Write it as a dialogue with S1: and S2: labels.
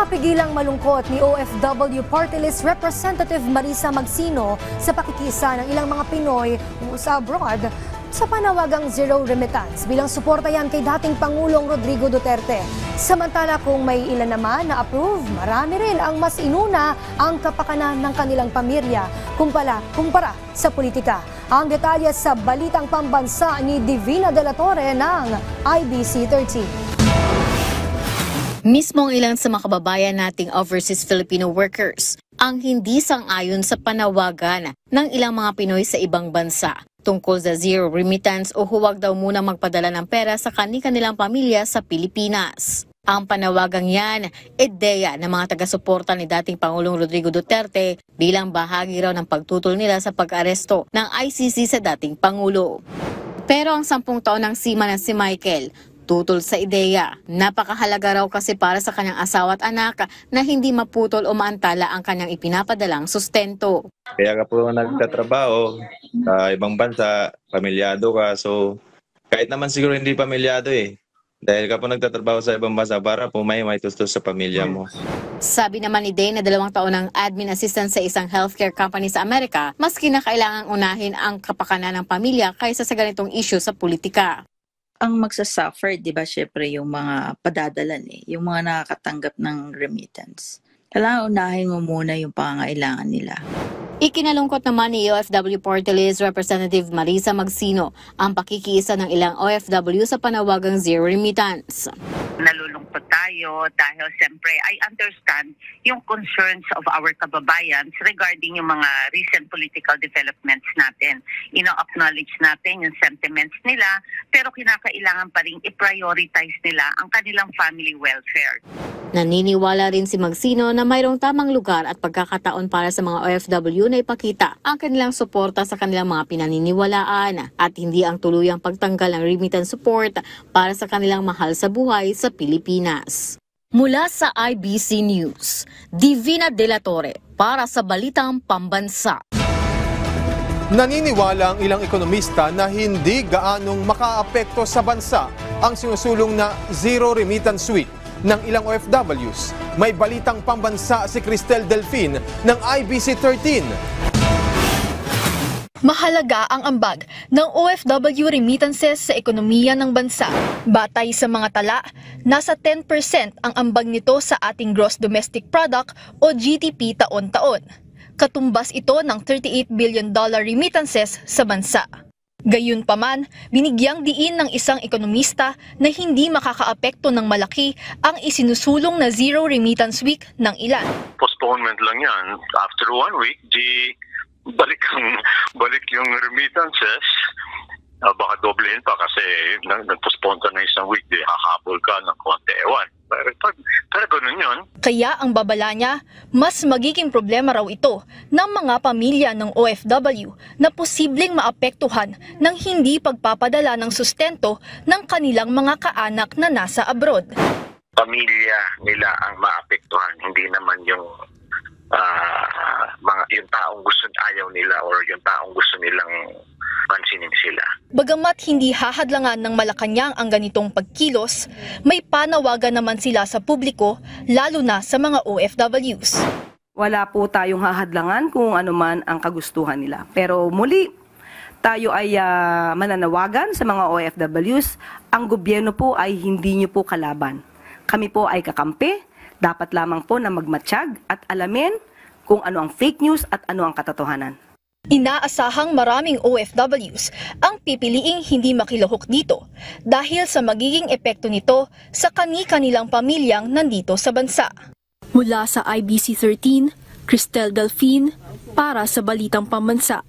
S1: Mapigilang malungkot ni OFW Party List Representative Marisa Magsino sa pakikisa ng ilang mga Pinoy sa abroad sa panawagang zero remittance bilang suporta yan kay dating Pangulong Rodrigo Duterte. Samantala kung may ilan naman na approve, marami rin ang mas inuna ang kapakanan ng kanilang pamilya kumpara sa politika. Ang detalye sa Balitang Pambansa ni Divina De La Torre ng IBC 13.
S2: Mismong ilang sa mga kababayan nating overseas Filipino workers ang hindi sang-ayon sa panawagan ng ilang mga Pinoy sa ibang bansa tungkol sa zero remittance o huwag daw muna magpadala ng pera sa kanilang pamilya sa Pilipinas. Ang panawagang yan, ideya ng mga taga-suporta ni dating Pangulong Rodrigo Duterte bilang bahagi raw ng pagtutol nila sa pag-aresto ng ICC sa dating Pangulo. Pero ang 10 taon ng seaman na si Michael, tutol sa ideya. Napakahalaga raw kasi para sa kanyang asawa at anak na hindi maputol o maantala ang kanyang ipinapadalang sustento.
S3: Kaya ka po nagtatrabaho sa ibang bansa, pamilyado ka. So kahit naman siguro hindi pamilyado Dahil ka po nagtatrabaho sa ibang bansa para po may tustos sa pamilya mo.
S2: Sabi naman ni Dane na 2 taon ng admin assistant sa isang healthcare company sa Amerika, mas kinakailangang unahin ang kapakanan ng pamilya kaysa sa ganitong issue sa politika.
S4: Ang magsasuffer, di ba, syempre yung mga padadalan yung mga nakakatanggap ng remittance. Kailangan unahin mo muna yung pangangailangan nila.
S2: Ikinalungkot naman ni OFW Party List Representative Marisa Magsino ang pakikiisa ng ilang OFW sa panawagang zero remittance.
S5: Nalulungkot tayo dahil siyempre I understand yung concerns of our kababayans regarding yung mga recent political developments natin. Ino-acknowledge natin yung sentiments nila pero kinakailangan pa rin i-prioritize nila ang kanilang family welfare.
S2: Naniniwala rin si Magsino na mayroong tamang lugar at pagkakataon para sa mga OFW na ipakita ang kanilang suporta sa kanilang mga pinaniniwalaan at hindi ang tuluyang pagtanggal ng remittance support para sa kanilang mahal sa buhay sa Pilipinas. Mula sa IBC News, Divina De La Torre para sa Balitang Pambansa.
S6: Naniniwala ang ilang ekonomista na hindi gaanong makaapekto sa bansa ang sinusulong na zero remittance week ng ilang OFWs. May Balitang Pambansa si Cristel Delfin ng IBC 13.
S7: Mahalaga ang ambag ng OFW remittances sa ekonomiya ng bansa. Batay sa mga tala, nasa 10% ang ambag nito sa ating gross domestic product o GDP taon-taon. Katumbas ito ng $38 billion remittances sa bansa. Gayunpaman, binigyang diin ng isang ekonomista na hindi makakaapekto ng malaki ang isinusulong na zero remittance week ng ilan.
S8: Postponement lang yan. After 1 week, balik yung remittances. Baka doblehin pa kasi nag-postpone ka na isang week, hahabol ka ng konti. Ewan. Pero ganun yun.
S7: Kaya ang babala niya, mas magiging problema raw ito ng mga pamilya ng OFW na posibleng maapektuhan ng hindi pagpapadala ng sustento ng kanilang mga kaanak na nasa abroad.
S8: Pamilya nila ang maapektuhan, hindi naman yung yung taong gusto ayaw nila or yung taong gusto nilang pansinin sila.
S7: Bagamat hindi hahadlangan ng Malacanang ang ganitong pagkilos, may panawagan naman sila sa publiko, lalo na sa mga OFWs.
S9: Wala po tayong hahadlangan kung ano man ang kagustuhan nila. Pero muli, tayo ay mananawagan sa mga OFWs, ang gobyerno po ay hindi nyo po kalaban. Kami po ay kakampi, dapat lamang po na magmatsyag at alamin kung ano ang fake news at ano ang katotohanan.
S7: Inaasahang maraming OFWs ang pipiliing hindi makilahok dito dahil sa magiging epekto nito sa kani-kanilang pamilyang nandito sa bansa. Mula sa IBC 13, Cristel Delfin para sa Balitang Pambansa.